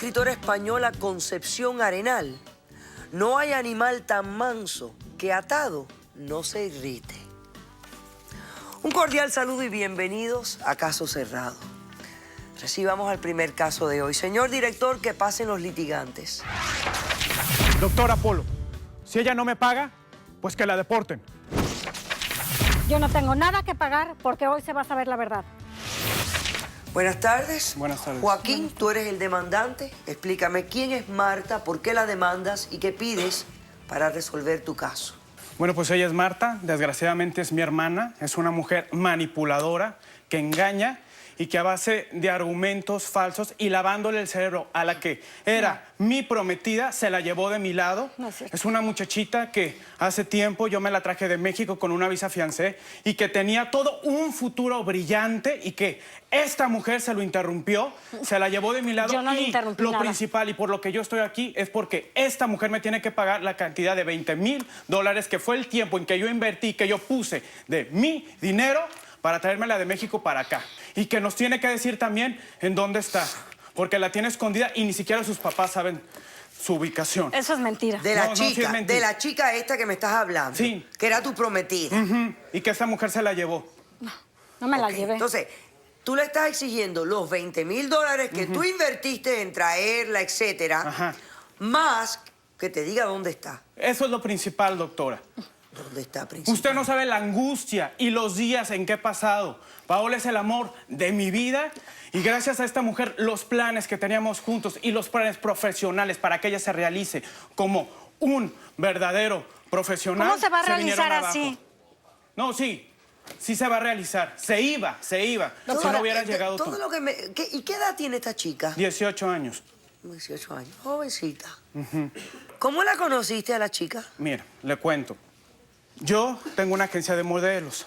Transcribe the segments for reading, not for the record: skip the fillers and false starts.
escritora española Concepción Arenal, no hay animal tan manso que atado no se irrite. Un cordial saludo y bienvenidos a Caso Cerrado. Recibamos al primer caso de hoy. Señor director, que pasen los litigantes. Doctor Apolo, si ella no me paga, pues que la deporten. Yo no tengo nada que pagar porque hoy se va a saber la verdad. Buenas tardes. Buenas tardes. Joaquín, tú eres el demandante. Explícame quién es Marta, por qué la demandas y qué pides para resolver tu caso. Bueno, pues ella es Marta, desgraciadamente es mi hermana, es una mujer manipuladora que engaña y que a base de argumentos falsos y lavándole el cerebro a la que era mi prometida, se la llevó de mi lado. No es cierto. Es una muchachita que hace tiempo yo me la traje de México con una visa fiancé y que tenía todo un futuro brillante y que esta mujer se lo interrumpió, se la llevó de mi lado. Yo no le y interrumpí lo nada. principal y por lo que yo estoy aquí es porque esta mujer me tiene que pagar la cantidad de $20,000 que fue el tiempo en que yo invertí, que yo puse de mi dinero para traérmela de México para acá. Y que nos tiene que decir también en dónde está, porque la tiene escondida y ni siquiera sus papás saben su ubicación. Eso es mentira. De la No, sí es chica, mentira. de la chica esta que me estás hablando. Sí. Que era tu prometida. Y que esa mujer se la llevó. No me la Ok, llevé. Entonces, tú le estás exigiendo los $20,000 que tú invertiste en traerla, etcétera, Ajá. más que te diga dónde está. Eso es lo principal, doctora. ¿Dónde está, principal? Usted no sabe la angustia y los días en que he pasado. Paola es el amor de mi vida y gracias a esta mujer los planes que teníamos juntos y los planes profesionales para que ella se realice como un verdadero profesional. ¿Cómo se va a vinieron realizar abajo. así? No, sí se va a realizar. Se iba. Si no hubieras llegado todo tú. lo que ¿Y qué edad tiene esta chica? 18 años. 18 años. Jovencita. ¿Cómo la conociste a la chica? Mira, le cuento. Yo tengo una agencia de modelos.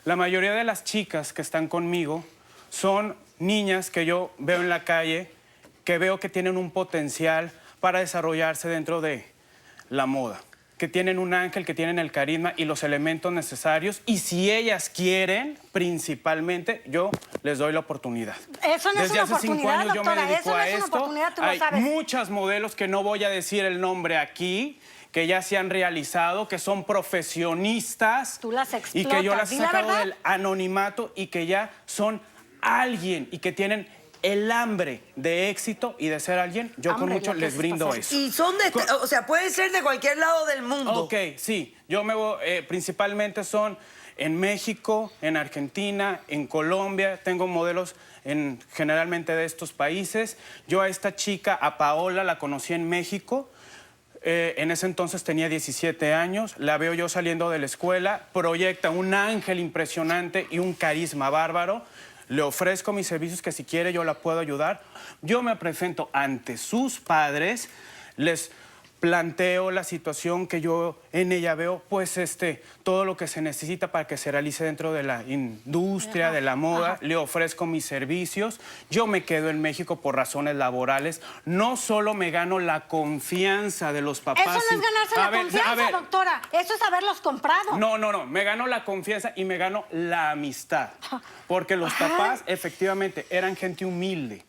La mayoría de las chicas que están conmigo son niñas que yo veo en la calle, que veo que tienen un potencial para desarrollarse dentro de la moda, que tienen un ángel, que tienen el carisma y los elementos necesarios. Y si ellas quieren, principalmente, yo les doy la oportunidad. Eso no es Desde una hace 5 oportunidad, años yo me doctora. dedico Eso no a es una esto. oportunidad, tú lo Hay sabes. muchas modelos que no voy a decir el nombre aquí, que ya se han realizado, que son profesionistas. Tú las Y que yo explotas, las he di la sacado verdad. del anonimato y que ya son alguien y que tienen el hambre de éxito y de ser alguien. Yo con Hambre, mucho lo que les es brindo pasar. eso. Y son o sea, pueden ser de cualquier lado del mundo. Ok, sí. Yo me voy, principalmente son en México, en Argentina, en Colombia. Tengo modelos generalmente de estos países. Yo a esta chica, a Paola, la conocí en México. En ese entonces tenía 17 años. La veo yo saliendo de la escuela. Proyecta un ángel impresionante y un carisma bárbaro. Le ofrezco mis servicios que si quiere yo la puedo ayudar. Yo me presento ante sus padres, les planteo la situación que yo en ella veo, pues todo lo que se necesita para que se realice dentro de la industria, de la moda. Le ofrezco mis servicios. Yo me quedo en México por razones laborales. No solo me gano la confianza de los papás. Eso no es ganarse la confianza, doctora. Eso es haberlos comprado. No. Me gano la confianza y me gano la amistad. Porque los papás, efectivamente, eran gente humilde.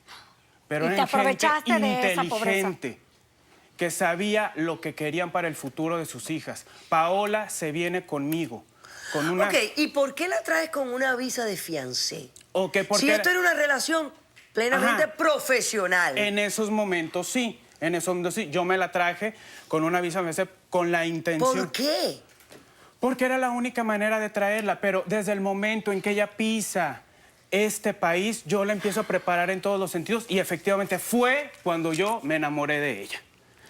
Pero Y te eran gente aprovechaste de esa pobreza. inteligente, que sabía lo que querían para el futuro de sus hijas. Paola se viene conmigo. Con una... Ok, ¿y por qué la traes con una visa de fiancé? Ok, porque Si esto era una relación plenamente profesional. En esos momentos sí. En esos momentos sí. Yo me la traje con una visa con la intención... ¿Por qué? Porque era la única manera de traerla, pero desde el momento en que ella pisa este país, yo la empiezo a preparar en todos los sentidos y efectivamente fue cuando yo me enamoré de ella.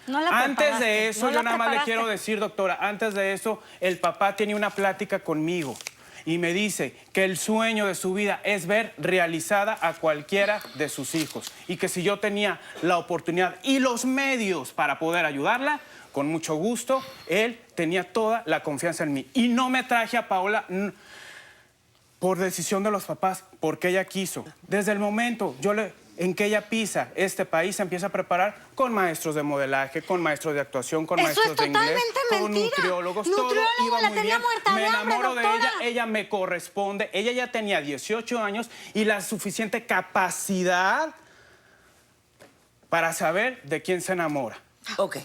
No la Antes preparaste, de eso, no yo la nada más le preparaste. quiero decir, doctora, antes de eso, el papá tenía una plática conmigo y me dice que el sueño de su vida es ver realizada a cualquiera de sus hijos y que si yo tenía la oportunidad y los medios para poder ayudarla, con mucho gusto, él tenía toda la confianza en mí. Y no me traje a Paola por decisión de los papás, porque ella quiso. Desde el momento en que ella pisa este país, se empieza a preparar con maestros de modelaje, con maestros de actuación, con Eso maestros es de inglés, totalmente con mentira. nutriólogos. Nutriólogo, todo iba la muy tenía bien. muerta de Me hambre, enamoro de doctora. ella me corresponde. Ella ya tenía 18 años y la suficiente capacidad para saber de quién se enamora. Ok.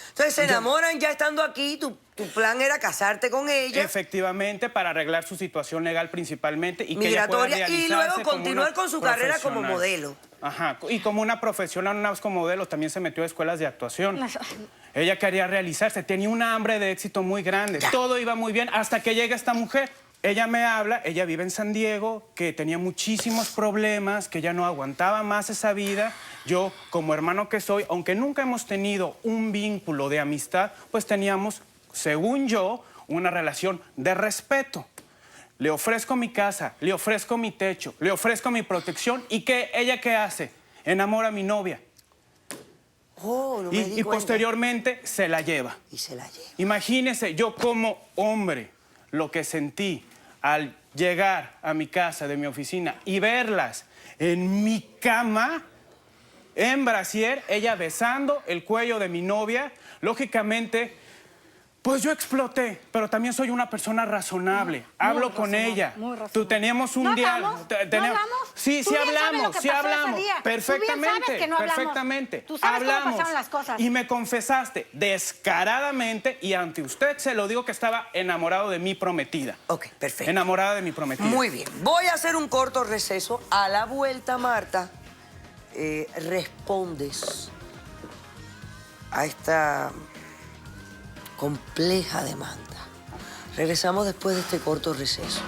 Entonces se enamoran ya estando aquí, tu plan era casarte con ella. Efectivamente, para arreglar su situación legal principalmente y que ella pueda Migratoria, y realizarse luego como continuar una con su carrera como profesional. modelo. Ajá, y como una profesional, una vez como modelo, también se metió a escuelas de actuación. Ella quería realizarse, tenía una hambre de éxito muy grande. Ya. Todo iba muy bien hasta que llega esta mujer. Ella me habla, ella vive en San Diego, que tenía muchísimos problemas, que ya no aguantaba más esa vida. Yo, como hermano que soy, aunque nunca hemos tenido un vínculo de amistad, pues teníamos, según yo, una relación de respeto. Le ofrezco mi casa, le ofrezco mi techo, le ofrezco mi protección. ¿Y ella qué hace? Enamora a mi novia. Oh, no me di Y cuenta. posteriormente se la lleva. Y se la lleva. Imagínese yo como hombre lo que sentí al llegar a mi casa de mi oficina y verlas en mi cama, en brasier, ella besando el cuello de mi novia. Lógicamente, pues yo exploté, pero también soy una persona razonable. Hablo con ella. Muy razonable. Tú teníamos un ¿No diálogo. hablamos? ¿No hablamos? Sí, Tú sí bien sabes lo hablamos, que sí pasó ese hablamos. día. Tú bien Perfectamente, sabes que no hablamos. perfectamente. Tú sabes cómo Hablamos. pasaron las cosas. Y me confesaste descaradamente, y ante usted se lo digo, que estaba enamorado de mi prometida. Ok, perfecto. Enamorada de mi prometida. Muy bien. Voy a hacer un corto receso. A la vuelta, Marta, respondes a esta compleja demanda. Regresamos después de este corto receso.